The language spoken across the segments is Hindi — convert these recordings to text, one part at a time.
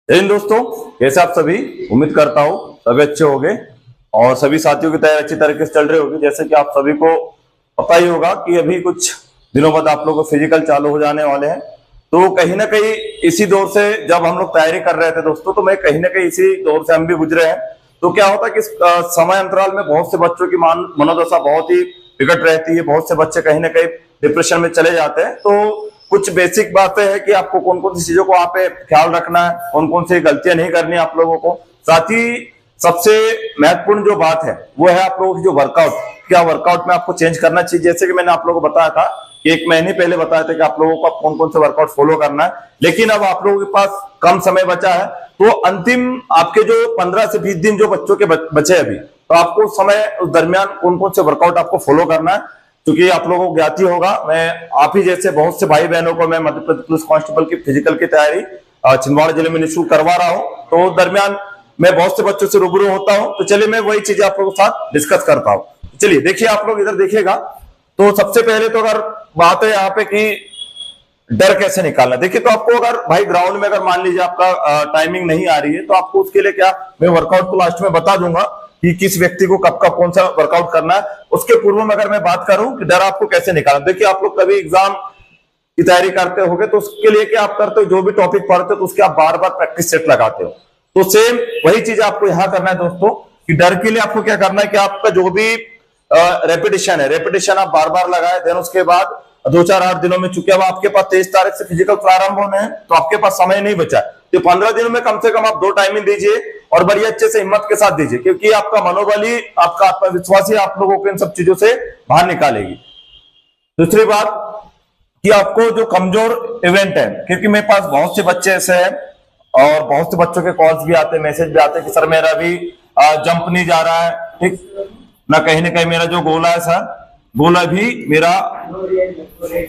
जय हिंद दोस्तों, कैसे आप सभी। उम्मीद करता हूँ सभी अच्छे होंगे और सभी साथियों की तैयारी अच्छी तरीके से चल रही होगी। जैसे कि आप सभी को पता ही होगा कि अभी कुछ दिनों बाद आप लोगों को फिजिकल चालू हो जाने वाले हैं। तो कहीं ना कहीं इसी दौर से जब हम लोग तैयारी कर रहे थे दोस्तों, तो मैं कहीं ना कहीं इसी दौर से हम भी गुजरे हैं। तो क्या होता है कि इस समय अंतराल में बहुत से बच्चों की मनोदशा बहुत ही विकट रहती है। बहुत से बच्चे कहीं ना कहीं डिप्रेशन में चले जाते हैं। तो कुछ बेसिक बातें हैं कि आपको कौन कौन सी चीजों को वहां पे ख्याल रखना है, कौन कौन सी गलतियां नहीं करनी आप लोगों को। साथ ही सबसे महत्वपूर्ण जो बात है वो है आप लोगों की जो वर्कआउट, क्या वर्कआउट में आपको चेंज करना चाहिए। जैसे कि मैंने आप लोगों को बताया था कि 1 महीने पहले बताया था कि आप लोगों को कौन कौन से वर्कआउट फॉलो करना है, लेकिन अब आप लोगों के पास कम समय बचा है। तो अंतिम आपके जो 15 से 20 दिन जो बच्चों के बचे अभी, तो आपको उस समय उस दरमियान कौन कौन से वर्कआउट आपको फॉलो करना है। क्योंकि आप लोगों को ज्ञात ही होगा, मैं आप ही जैसे बहुत से भाई बहनों को मैं मध्य प्रदेश पुलिस कांस्टेबल की फिजिकल की तैयारी छिंदवाड़ा जिले में निःशुल्क करवा रहा हूं। तो दरमियान मैं बहुत से बच्चों से रूबरू होता हूं। तो चलिए मैं वही चीजें आप लोगों के साथ डिस्कस करता हूं। चलिए देखिए, आप लोग इधर देखिएगा। तो सबसे पहले तो अगर बात है यहाँ पे कि डर कैसे निकालना, देखिए तो आपको अगर भाई ग्राउंड में अगर मान लीजिए आपका टाइमिंग नहीं आ रही है, तो आपको उसके लिए क्या, मैं वर्कआउट को लास्ट में बता दूंगा कि किस व्यक्ति को कब कब कौन सा वर्कआउट करना है। उसके पूर्व में अगर मैं बात करूं कि डर आपको कैसे निकालना, देखिए आप लोग कभी एग्जाम की तैयारी करते होगे तो उसके लिए क्या आप करते हो, जो भी टॉपिक पढ़ते हो तो उसके आप बार बार प्रैक्टिस सेट लगाते हो। तो सेम वही चीज आपको यहां करना है दोस्तों, कि डर के लिए आपको क्या करना है कि आपका जो भी रेपिटेशन है, रेपिटेशन आप बार बार लगाए। देन उसके बाद 2-4-8 दिनों में, चूंकि अब आपके पास 23 तारीख से फिजिकल प्रारंभ होने हैं, तो आपके पास समय नहीं बचा। तो 15 दिनों में कम से कम आप 2 टाइमिंग दीजिए और बड़ी अच्छे से हिम्मत के साथ दीजिए, क्योंकि आपका मनोबल ही, आपका आत्मविश्वास ही आप लोगों को इन सब चीजों से बाहर निकालेगी। दूसरी बात कि आपको जो कमजोर इवेंट है, क्योंकि मेरे पास बहुत से बच्चे ऐसे हैं और बहुत से बच्चों के कॉल्स भी आते हैं, मैसेज भी आते हैं कि सर मेरा भी जंप नहीं जा रहा है, ठीक ना, कहीं ना कहीं मेरा जो गोला है सर, गोला भी मेरा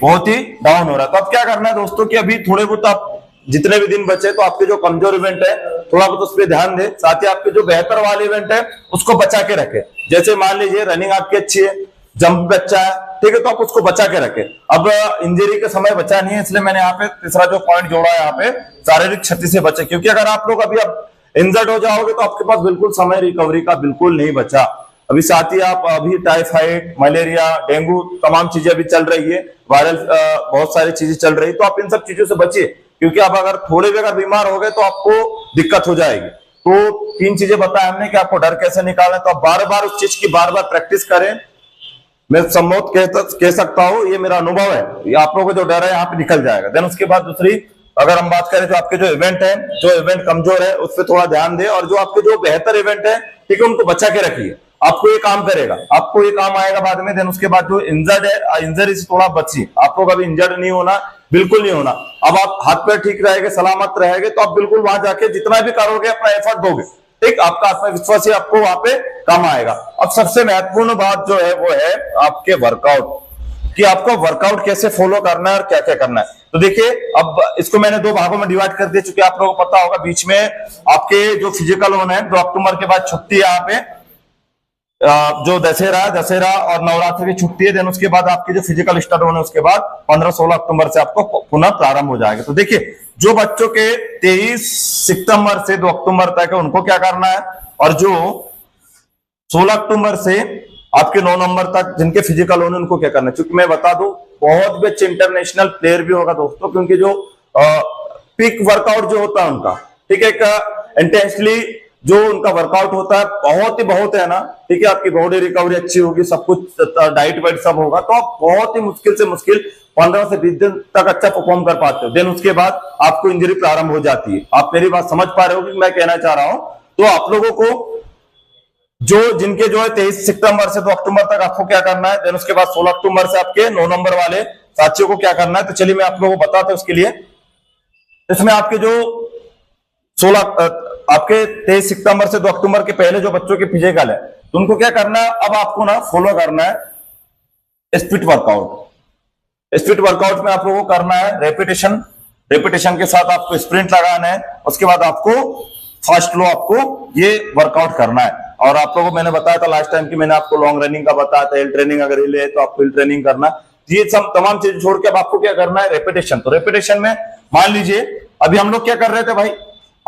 बहुत ही डाउन हो रहा है। तो अब क्या करना है दोस्तों कि अभी थोड़े बहुत आप जितने भी दिन बचे, तो आपके जो कमजोर इवेंट है थोड़ा बहुत उस पर ध्यान दें। साथ ही आपके जो बेहतर वाले इवेंट है उसको बचा के रखें। जैसे मान लीजिए रनिंग आपकी अच्छी है, जंप अच्छा है, ठीक है, तो आप उसको बचा के रखें। अब इंजरी का समय बचा नहीं है, इसलिए मैंने यहाँ पे तीसरा जो पॉइंट जोड़ा है यहाँ पे, शारीरिक क्षति से बचे। क्योंकि अगर आप लोग अभी अब इंजर्ड हो जाओगे तो आपके पास बिल्कुल समय रिकवरी का बिल्कुल नहीं बचा। अभी साथ ही आप अभी टाइफाइड, मलेरिया, डेंगू तमाम चीजें अभी चल रही है, वायरल बहुत सारी चीजें चल रही है। तो आप इन सब चीजों से बचिए, क्योंकि आप अगर थोड़े भी अगर बीमार हो गए तो आपको दिक्कत हो जाएगी। तो 3 चीजें बताया हमने कि आपको डर कैसे निकालना है। तो आप बार बार उस चीज की बार बार प्रैक्टिस करें। मैं सम्मोत कह सकता हूं, ये मेरा अनुभव है, ये आप लोगों को जो डर है यहाँ पे निकल जाएगा। देन उसके बाद दूसरी अगर हम बात करें तो आपके जो इवेंट है, जो इवेंट कमजोर है उस पर थोड़ा ध्यान दें, और जो आपके जो बेहतर इवेंट है, ठीक है, उनको बचा के रखिए। आपको ये काम करेगा, आपको ये काम आएगा बाद में। देन उसके बाद जो इंजर्ड है, इंजरी से थोड़ा बचिए। आप लोग अभी इंजर्ड नहीं होना, बिल्कुल नहीं होना। अब आप हाथ पैर ठीक रहेंगे, सलामत रहेंगे, तो आप बिल्कुल वहां जाके जितना भी करोगे अपना एफर्ट दोगे, ठीक, आपका आत्मविश्वास ही आपको वहां पे काम आएगा। अब सबसे महत्वपूर्ण बात जो है वो है आपके वर्कआउट, कि आपको वर्कआउट कैसे फॉलो करना है और क्या क्या करना है। तो देखिए, अब इसको मैंने 2 भागों में डिवाइड कर दिया, क्योंकि आप लोगों को पता होगा बीच में आपके जो फिजिकल होने हैं 2 अक्टूबर के बाद छुट्टी है यहाँ पे, जो दशहरा और नवरात्रि की छुट्टी है। देन उसके बाद आपके जो फिजिकल स्टार्ट होने उसके बाद 15-16 अक्टूबर से आपको पुनः प्रारंभ हो जाएगा। तो देखिए, जो बच्चों के 23 सितंबर से 2 अक्टूबर तक है उनको क्या करना है, और जो 16 अक्टूबर से आपके 9 नवंबर तक जिनके फिजिकल होने उनको क्या करना है। क्योंकि मैं बता दूं, बहुत भी अच्छे इंटरनेशनल प्लेयर भी होगा दोस्तों, क्योंकि जो पीक वर्कआउट जो होता है उनका, ठीक है, इंटेंसली जो उनका वर्कआउट होता है बहुत है ना, ठीक है, आपकी बॉडी रिकवरी अच्छी होगी, सब कुछ डाइट वाइट सब होगा, तो आप बहुत ही मुश्किल से मुश्किल 15 से 20 दिन तक अच्छा परफॉर्म कर पाते हो। देन उसके बाद आपको इंजरी प्रारंभ हो जाती है। आप मेरी बात समझ पा रहे हो कि मैं कहना चाह रहा हूं। तो आप लोगों को जो जिनके जो है 23 सितंबर से 2 अक्टूबर तक आपको क्या करना है, देन उसके बाद 16 अक्टूबर से आपके 9 नंबर वाले साथियों को क्या करना है। तो चलिए मैं आप लोगों को बताता हूं उसके लिए। इसमें आपके जो 23 सितंबर से 2 अक्टूबर के पहले जो बच्चों के फिजिकल है, तो उनको क्या करना है, अब आपको ना फॉलो करना है स्पीड वर्कआउट। स्पीड वर्कआउट में आप लोगों को करना है रेपिटेशन के साथ आपको स्प्रिंट लगाना है। उसके बाद आपको फास्ट लो आपको ये वर्कआउट करना है। और आप लोगों को मैंने बताया था लास्ट टाइम कि मैंने आपको लॉन्ग रनिंग का बताया था, हिल ट्रेनिंग अगर हिल है तो आपको हिल ट्रेनिंग करना। ये सब तमाम चीजें छोड़ के अब आपको क्या करना है, रेपिटेशन। तो रेपिटेशन में मान लीजिए अभी हम लोग क्या कर रहे थे भाई,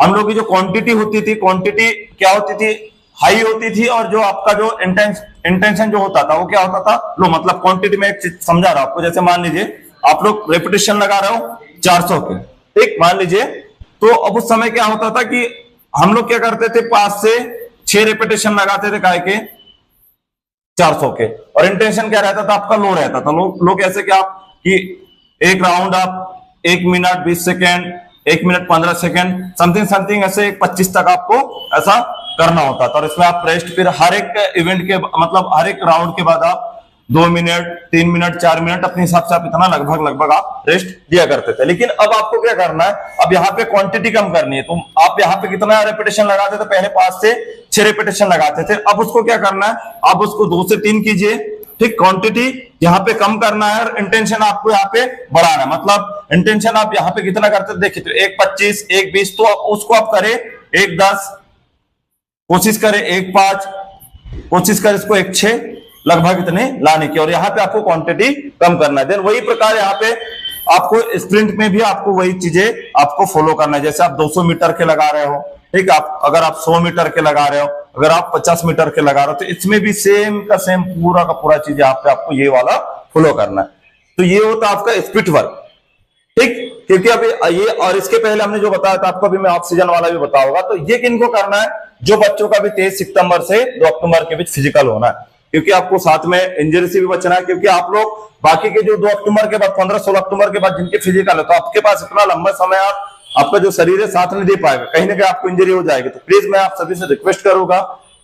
हम लोग की जो क्वांटिटी होती थी, क्वांटिटी क्या होती थी, हाई होती थी, और जो आपका जो इंटेंशन जो होता था वो क्या होता था, लो मतलब क्वांटिटी में एक चीज समझा रहा हूं आपको। जैसे मान लीजिए आप लोग रेपिटेशन लगा रहे हो 400 के, ठीक मान लीजिए, तो अब उस समय क्या होता था कि हम लोग क्या करते थे, 5 से 6 रेपिटेशन लगाते थे काय के 400 के, और इंटेंशन क्या रहता था आपका, लो रहता था। लोग ऐसे क्या कि एक राउंड आप 1 minute 20 second, 1 minute 15 second, something something ऐसे 25 तक आपको ऐसा करना होता था। और इसमें आप रेस्ट फिर हर एक इवेंट के मतलब हर एक राउंड के बाद आप 2 मिनट 3 मिनट 4 मिनट अपने हिसाब से आप इतना लगभग आप रेस्ट दिया करते थे। लेकिन अब आपको क्या करना है, अब यहाँ पे क्वांटिटी कम करनी है, तो आप यहाँ पे कितना रेपिटेशन लगाते थे, पहले 5 से 6 रेपिटेशन लगाते थे, अब उसको क्या करना है, आप उसको 2 से 3 कीजिए, ठीक। क्वांटिटी यहाँ पे कम करना है और इंटेंशन आपको यहाँ पे बढ़ाना है। मतलब इंटेंशन आप यहाँ पे कितना करते थे, देखिए तो 1.25 1.20, तो उसको आप करें 1.10, कोशिश करें 1.5, कोशिश करें इसको 1.6, लगभग इतने लाने की, और यहाँ पे आपको क्वांटिटी कम करना है। देन वही प्रकार यहाँ पे आपको स्प्रिंट में भी आपको वही चीजें आपको फॉलो करना है। जैसे आप 200 मीटर के लगा रहे हो, ठीक, आप अगर आप 100 मीटर के लगा रहे हो, अगर आप 50 मीटर के लगा रहे हो, तो इसमें भी सेम का सेम पूरा का पूरा चीज यहाँ पे आपको ये वाला फॉलो करना है। तो ये होता है आपका स्पिट वर्क, ठीक। क्योंकि अभी ये, और इसके पहले हमने जो बताया था आपको, अभी मैं ऑक्सीजन वाला भी बताऊंगा। तो ये किनको करना है, जो बच्चों का भी 23 सितंबर से 2 अक्टूबर के बीच फिजिकल होना है, क्योंकि आपको साथ में इंजरी से भी बचना है। क्योंकि आप लोग बाकी के जो 2 अक्टूबर के बाद 15-16 अक्टूबर के बाद जिनके फिजिकल है, तो आपके पास इतना लंबा समय आपका जो शरीर है साथ नहीं दे पाएगा, कहीं ना कहीं आपको इंजरी हो जाएगी। तो प्लीज मैं आप सभी से रिक्वेस्ट करूंगा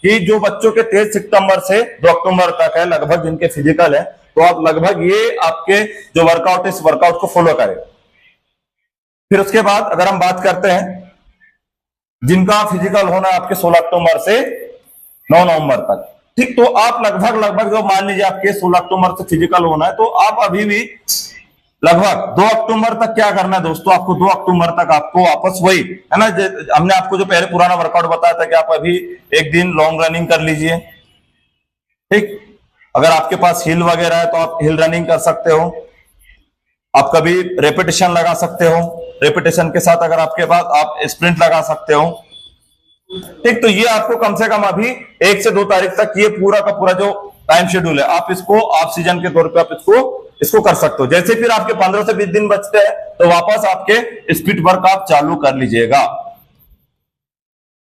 कि जो बच्चों के 23 सितंबर से 2 अक्टूबर तक है लगभग जिनके फिजिकल है, तो आप लगभग ये आपके जो वर्कआउट है इस वर्कआउट को फॉलो करें। फिर उसके बाद अगर हम बात करते हैं जिनका फिजिकल होना है आपके 16 अक्टूबर से 9 नवंबर तक, ठीक। तो आप लगभग जो मान लीजिए आपके 16 अक्टूबर से फिजिकल होना है, तो आप अभी भी लगभग 2 अक्टूबर तक क्या करना है दोस्तों, आपको 2 अक्टूबर तक आपको वापस वही है ना, हमने आपको जो पहले पुराना वर्कआउट बताया था कि आप अभी एक दिन लॉन्ग रनिंग कर लीजिए, ठीक। अगर आपके पास हिल वगैरह है तो आप हिल रनिंग कर सकते हो, आप कभी रेपिटेशन लगा सकते हो, रेपिटेशन के साथ अगर आपके पास आप स्प्रिंट लगा सकते हो, ठीक। तो ये आपको कम से कम अभी 1 से 2 तारीख तक ये पूरा का पूरा जो टाइम शेड्यूल है, आप इसको ऑफ सीजन के तौर पे आप इसको कर सकते हो। जैसे फिर आपके 15 से 20 दिन बचते हैं, तो वापस आपके स्पीड वर्क आप चालू कर लीजिएगा।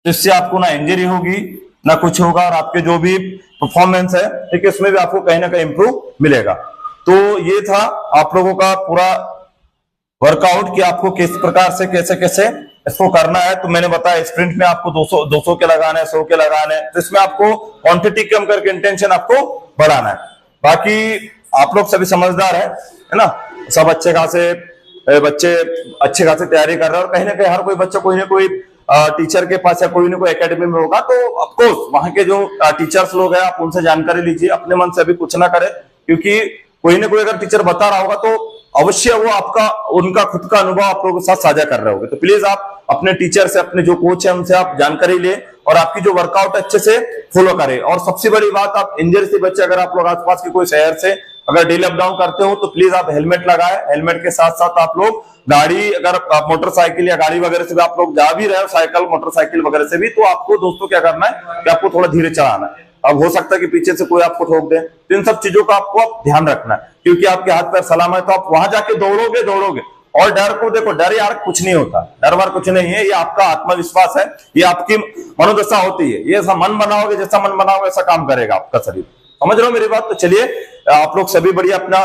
इससे आपको ना इंजरी होगी ना कुछ होगा, और आपके जो भी परफॉर्मेंस है, ठीक है, इसमें भी आपको कहीं ना कहीं इंप्रूव मिलेगा। तो ये था आप लोगों का पूरा वर्कआउट कि आपको किस प्रकार से कैसे कैसे इसको करना है। तो मैंने बताया स्प्रिंट में आपको 200 के लगाने, 100 के लगाने, तो इसमें आपको क्वांटिटी कम करके इंटेंशन आपको बढ़ाना है। बाकी आप लोग सभी समझदार है ना, सब अच्छे खासे तैयारी कर रहे हैं, और कहीं ना कहीं हर कोई बच्चा कोई ना कोई टीचर के पास या कोई ना कोई एकेडमी में होगा, तो ऑफकोर्स वहां के जो टीचर्स लोग हैं आप उनसे जानकारी लीजिए, अपने मन से अभी कुछ ना करें, क्योंकि कोई ना कोई अगर टीचर बता रहा होगा तो अवश्य वो आपका उनका खुद का अनुभव आप लोगों के साथ साझा कर रहे होंगे। तो प्लीज आप अपने टीचर से, अपने जो कोच है उनसे आप जानकारी ले, और आपकी जो वर्कआउट अच्छे से फॉलो करें। और सबसे बड़ी बात, आप इंजरी से बचे, अगर आप लोग आसपास के कोई शहर से अगर डेली अप डाउन करते हो, तो प्लीज आप हेलमेट लगाए। हेलमेट के साथ साथ आप लोग गाड़ी, अगर आप मोटरसाइकिल या गाड़ी वगैरह से भी आप लोग जा भी रहे हो, साइकिल मोटरसाइकिल वगैरह से भी, तो आपको दोस्तों क्या करना है कि आपको थोड़ा धीरे चलाना है। अब हो सकता है कि पीछे से कोई आपको ठोक दे, तो इन सब चीजों का आपको आप ध्यान रखना है, क्योंकि आपके हाथ पैर सलामत है, तो आप वहां जाके दौड़ोगे। और डर को देखो, डर यार कुछ नहीं होता, डर वार कुछ नहीं है, ये आपका आत्मविश्वास है, ये आपकी मनोदशा होती है। ये ऐसा मन बनाओगे, जैसा मन बनाओगे ऐसा काम करेगा आपका शरीर। समझ रहे हो मेरी बात? तो चलिए आप लोग सभी बढ़िया अपना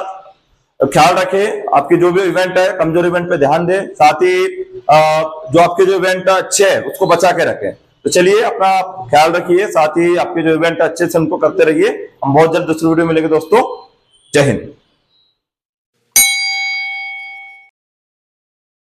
ख्याल रखें, आपके जो भी इवेंट है कमजोर इवेंट पे ध्यान दें, साथ ही जो आपके जो इवेंट अच्छे है उसको बचा के रखें। तो चलिए अपना ख्याल रखिए, साथ ही आपके जो इवेंट अच्छे से उनको करते रहिए। हम बहुत जल्द दूसरी वीडियो मिलेंगे दोस्तों। जय हिंद।